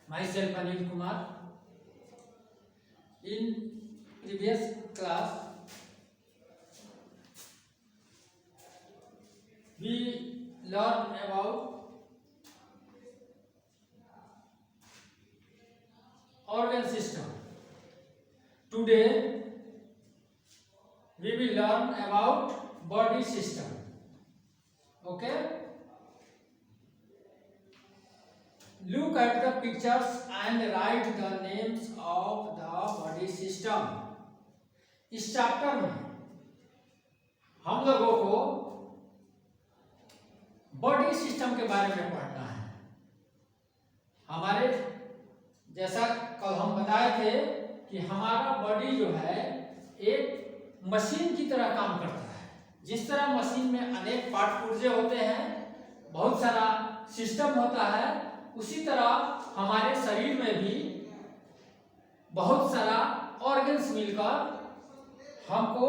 Myself Anil Kumar. In previous class, we learned about organ system. Today, we will learn about body system. Okay? Look at the pictures and write the names of the body system. इस chapter में हम लोगों को body system के बारे में पढ़ना है। हमारे जैसा कल हम बताए थे कि हमारा बॉडी जो है एक मशीन की तरह काम करता है। जिस तरह मशीन में अनेक पार्ट पुर्जे होते हैं, बहुत सारा सिस्टम होता है, उसी तरह हमारे शरीर में भी बहुत सारा ऑर्गन्स मिलकर हमको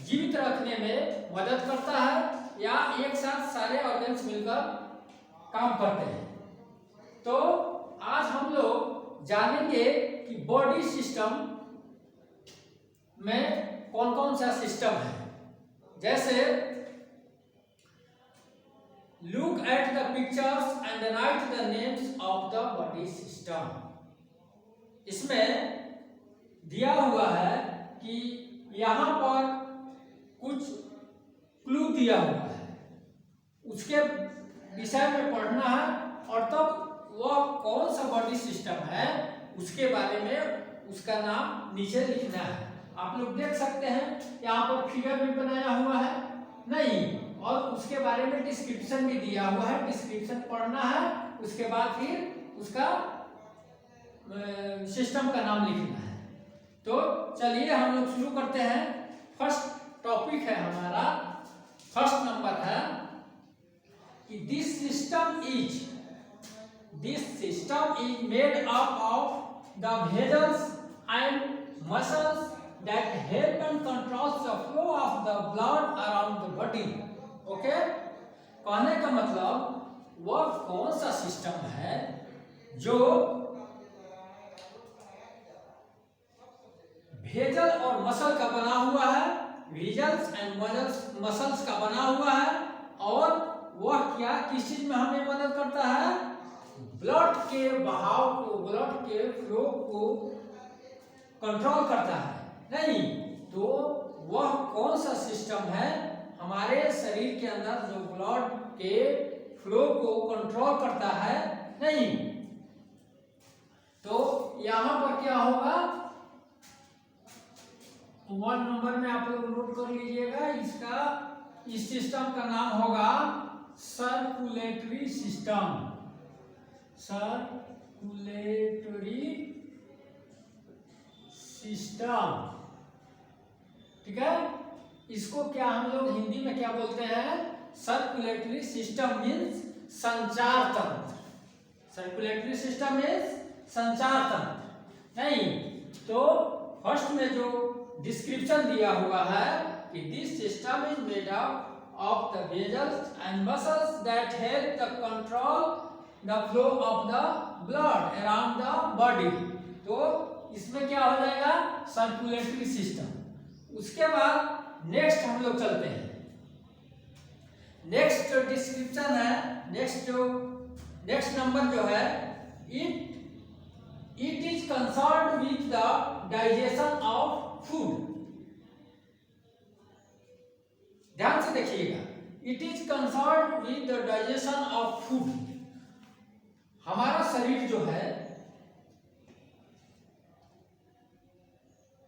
जीवित रखने में मदद करता है या एक साथ सारे ऑर्गन्स मिलकर काम करते हैं। तो आज हम लोग जानेंगे कि बॉडी सिस्टम में कौन कौन सा सिस्टम है। जैसे Look at the pictures and write the names of the body system. इसमें दिया हुआ है कि यहाँ पर कुछ क्लू दिया हुआ है, उसके विषय में पढ़ना है और तब वह कौन सा बॉडी सिस्टम है उसके बारे में उसका नाम नीचे लिखना है। आप लोग देख सकते हैं यहाँ पर फिगर भी बनाया हुआ है नहीं, और उसके बारे में डिस्क्रिप्शन भी दिया हुआ है। डिस्क्रिप्शन पढ़ना है, उसके बाद फिर उसका सिस्टम का नाम लिखना है। तो चलिए हम लोग शुरू करते हैं। फर्स्ट टॉपिक है हमारा, फर्स्ट नंबर है कि this system is made up of the vessels and muscles that help and controls the flow of the blood around the body. Okay, कहने का मतलब वह कौन सा सिस्टम है जो वेसल और मसल का बना हुआ है, वेसल्स एंड मसल्स का बना हुआ है, और वह क्या किस चीज में हमें मदद करता है? ब्लड के बहाव को, ब्लड के फ्लो को कंट्रोल करता है। नहीं तो वह कौन सा सिस्टम है हमारे शरीर के अंदर जो ब्लड के फ्लो को कंट्रोल करता है? नहीं तो यहां पर क्या होगा, 1 नंबर में आप लोग नोट कर लीजिएगा। इस सिस्टम का नाम होगा सर्कुलेटरी सिस्टम। सर्कुलेटरी सिस्टम, ठीक है। इसको क्या हम लोग हिंदी में क्या बोलते हैं? सर्कुलेटरी सिस्टम मीन्स संचार तंत्र। सर्कुलेटरी सिस्टम मीन्स संचार तंत्र। नहीं तो फर्स्ट में जो डिस्क्रिप्शन दिया हुआ है कि this system is made up of the vessels and muscles that help the control the flow of the blood around the body. तो इसमें क्या हो जाएगा? Circulatory system. उसके बाद नेक्स्ट हम लोग चलते हैं। नेक्स्ट जो डिस्क्रिप्शन है, नेक्स्ट नंबर जो है, it is concerned with the digestion of food. ध्यान से देखिएगा, it is concerned with the digestion of food. हमारा शरीर जो है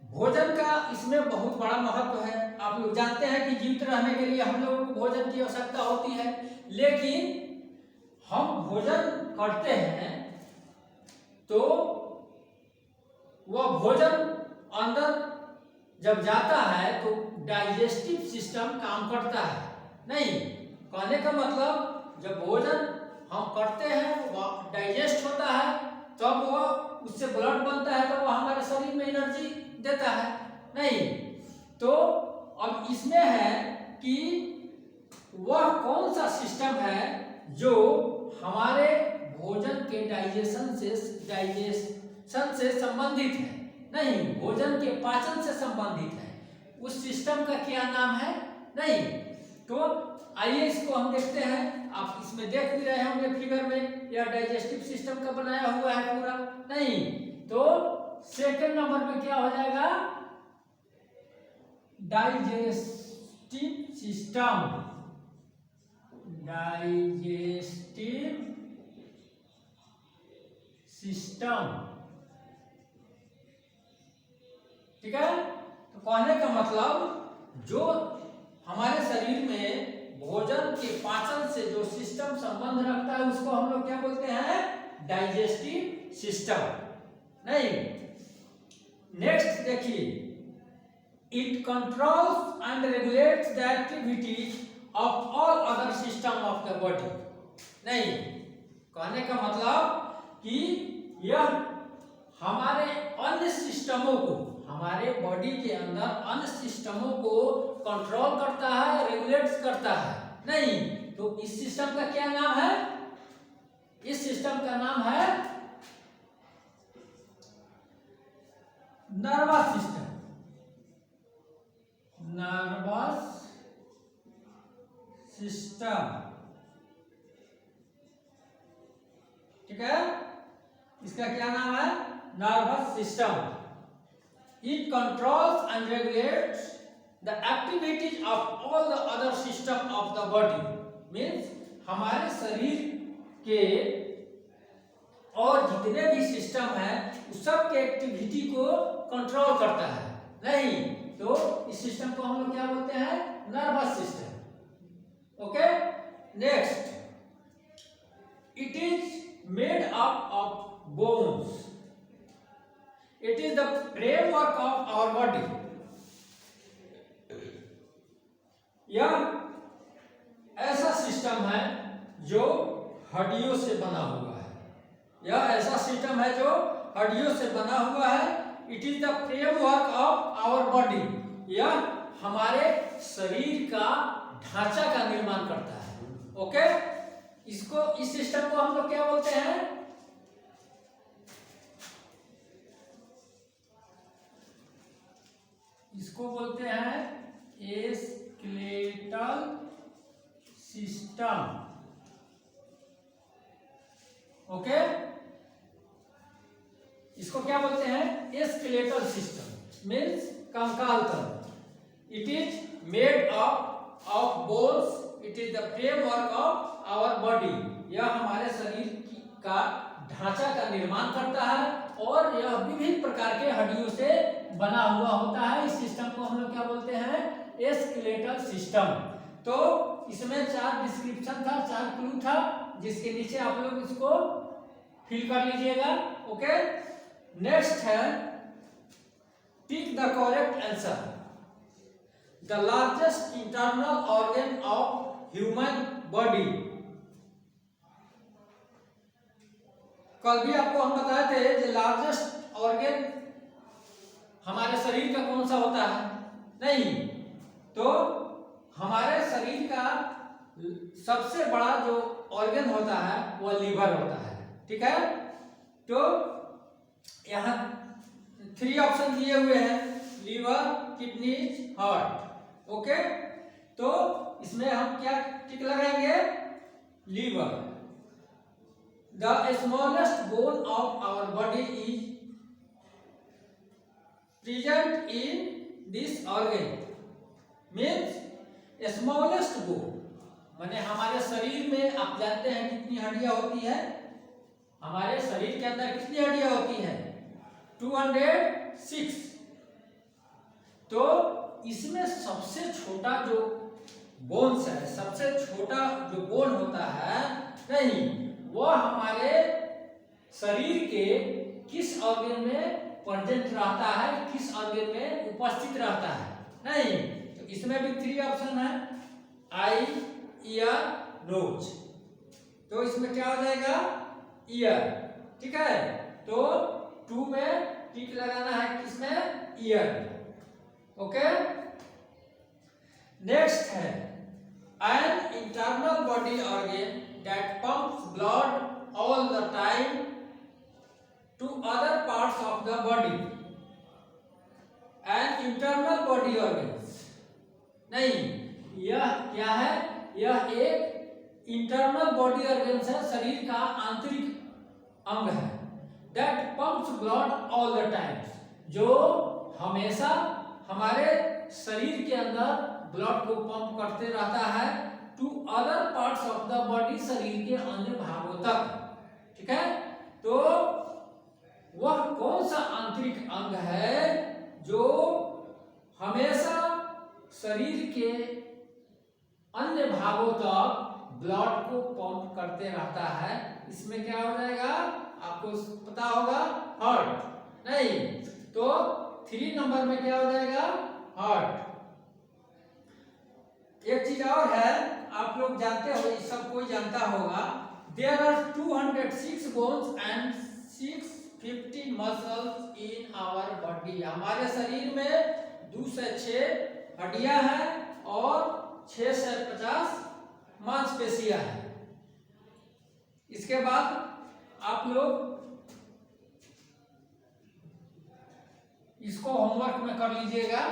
भोजन का इसमें बहुत बड़ा महत्व है। आप लोग जानते हैं कि जीवित रहने के लिए हम लोगों को भोजन की आवश्यकता होती है, लेकिन हम भोजन करते हैं तो वह भोजन अंदर जब जाता है तो डाइजेस्टिव सिस्टम काम करता है। नहीं, कहने का मतलब जब भोजन हम करते हैं वह डाइजेस्ट होता है, तब वह उससे ब्लड बनता है, तो वह हमारे शरीर में एनर्जी देता है। नहीं तो अब इसमें है कि वह कौन सा सिस्टम है जो हमारे भोजन के डाइजेशन से संबंधित है, नहीं, भोजन के पाचन से संबंधित है, उस सिस्टम का क्या नाम है? नहीं। तो आइए इसको हम देखते हैं। आप इसमें देख भी रहे होंगे फिगर में, यह डाइजेस्टिव सिस्टम का बनाया हुआ है पूरा, नहीं। तो सेकंड नंबर पे क्या हो जाएगा? Digestive system. डाइजेस्टिव सिस्टम, ठीक है। तो कहने का मतलब जो हमारे शरीर में भोजन के पाचन से जो सिस्टम संबंध रखता है उसको हम लोग क्या बोलते हैं? डाइजेस्टिव सिस्टम, नहीं। नेक्स्ट देखिए, it controls and regulates the activities of all other system of the body, नहीं। कहने का मतलब कि यह हमारे अन्य सिस्टमों को, हमारे बॉडी के अंदर अन्य सिस्टमों को कंट्रोल करता है, रेगुलेट्स करता है, नहीं। तो इस सिस्टम का क्या नाम है? इस सिस्टम का नाम है नर्वस सिस्टम। नर्वस सिस्टम, ठीक है। इसका क्या नाम है? Nervous system. It controls and regulates the activities of all the other system of the body. Means हमारे शरीर के और जितने भी सिस्टम हैं उस सब के एक्टिविटी को कंट्रोल करता है, नहीं। तो इस सिस्टम को हम लोग क्या बोलते हैं? Nervous system. Okay. Next, it is made up of bones. It is the framework of our body. यह ऐसा सिस्टम है जो हड्डियों से बना हुआ है। यह ऐसा सिस्टम है जो हड्डियों से बना हुआ है। It is the framework of our body. यह हमारे शरीर का ढांचा का निर्माण करता है। ओके। इसको, इस सिस्टम को हम लोग क्या बोलते हैं? इसको बोलते हैं स्केलेटल सिस्टम। ओके। इसको क्या बोलते हैं? स्केलेटल सिस्टम मीन्स कंकाल तंत्र। It is made up of bones, it is the framework of our body. यह हमारे शरीर का ढांचा का निर्माण करता है और यह विभिन्न प्रकार के हड्डियों से बना हुआ होता है। इस सिस्टम को हम लोग क्या बोलते हैं? Skeletal system. तो इसमें 4 डिस्क्रिप्शन था, 4 क्लू था, जिसके नीचे आप लोग इसको फिल कर लीजिएगा। ओके। नेक्स्ट है, tick the correct answer. The largest internal organ of human body. कल भी आपको हम बताए थे जो लार्जेस्ट ऑर्गन हमारे शरीर का कौन सा होता है, नहीं। तो हमारे शरीर का सबसे बड़ा जो ऑर्गन होता है वो लीवर होता है, ठीक है। तो यहाँ 3 ऑप्शन दिए हुए हैं, लीवर, किडनीज, हार्ट। ओके। तो इसमें हम क्या टिक लगाएंगे? Liver. The smallest bone of our body is present in this organ. Means smallest bone, माने हमारे शरीर में आप जानते हैं कितनी हड्डियां होती है? हमारे शरीर के अंदर कितनी हड्डियां होती है? 206। तो इसमें सबसे छोटा जो बोन्स है, सबसे छोटा जो बोन होता है, नहीं, वह हमारे शरीर के किस ऑर्गन में प्रेजेंट रहता है, किस ऑर्गन में उपस्थित रहता है, नहीं। तो इसमें भी 3 ऑप्शन है, आई, ईयर, नोज। तो इसमें क्या हो जाएगा? ईयर, ठीक है। तो 2 में टिक लगाना है, किसमें? ईयर। ओके। नेक्स्ट है, an internal body organ that pumps blood all the time to other parts of the body and internal body organs. नहीं, यह क्या है? यह एक इंटरनल बॉडी ऑर्गन्स है, शरीर का आंतरिक अंग है। That pumps blood all the times, जो हमेशा हमारे शरीर के अंदर ब्लड को पंप करते रहता है to other parts of the body, शरीर के अन्य भागों तक। ठीक है, तो वह कौन सा आंतरिक अंग है जो हमेशा शरीर के अन्य भागों तक ब्लड को पंप करते रहता है? इसमें क्या हो जाएगा आपको पता होगा? हार्ट। नहीं तो 3 नंबर में क्या हो जाएगा? हार्ट। एक चीज और है, आप लोग जानते हो, सब कोई जानता होगा, there are 206 bones and 650 muscles in our body. हमारे शरीर में 206 हड्डियां हैं और 650 मांसपेशियां हैं। इसके बाद आप लोग इसको होमवर्क में कर लीजिएगा।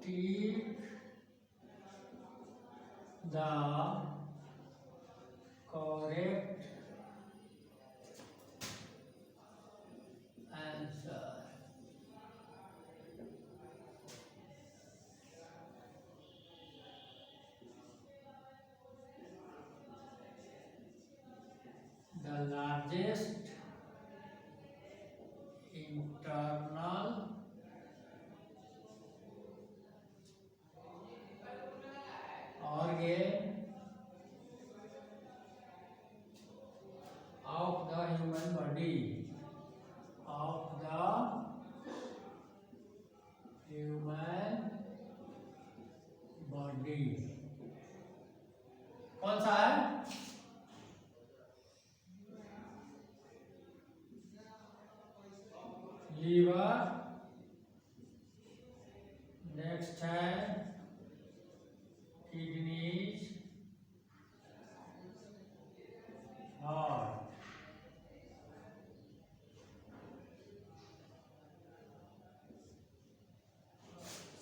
Take the correct answer. The largest internal organ of the human body, of the human body कौन सा है? लीवर, नेक्स्ट है किडनीज, हार्ट।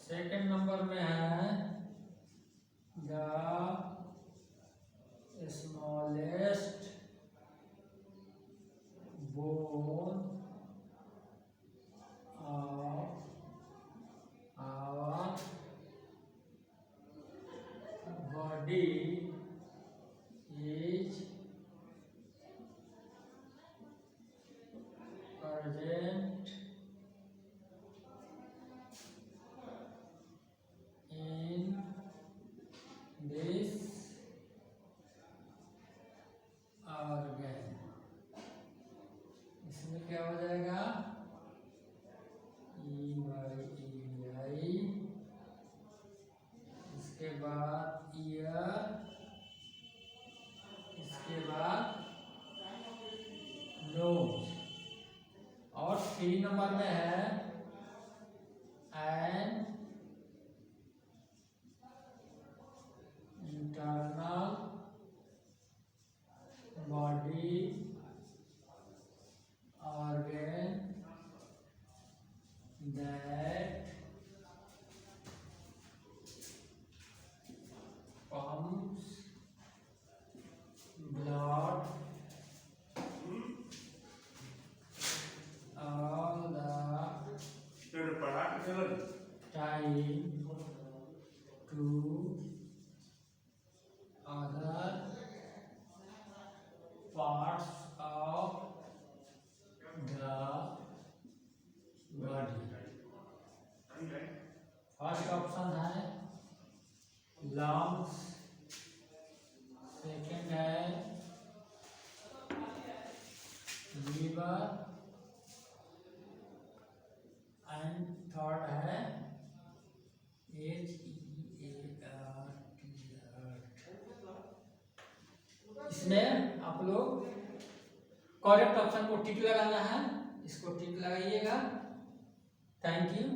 सेकंड नंबर में है the smallest bone of our body is present in this organ। इसमें क्या हो जाएगा? EY, इसके बाद ईयर, इसके बाद नोज, और 3 नंबर में है an internal body organ that pumps blood all the time to other parts of the body। First option है लंग्स, सेकंड है लीवर एंड थर्ड है HEART। इसमें आप लोग करेक्ट ऑप्शन को टिक लगाना है, इसको टिक लगाइएगा। Thank you.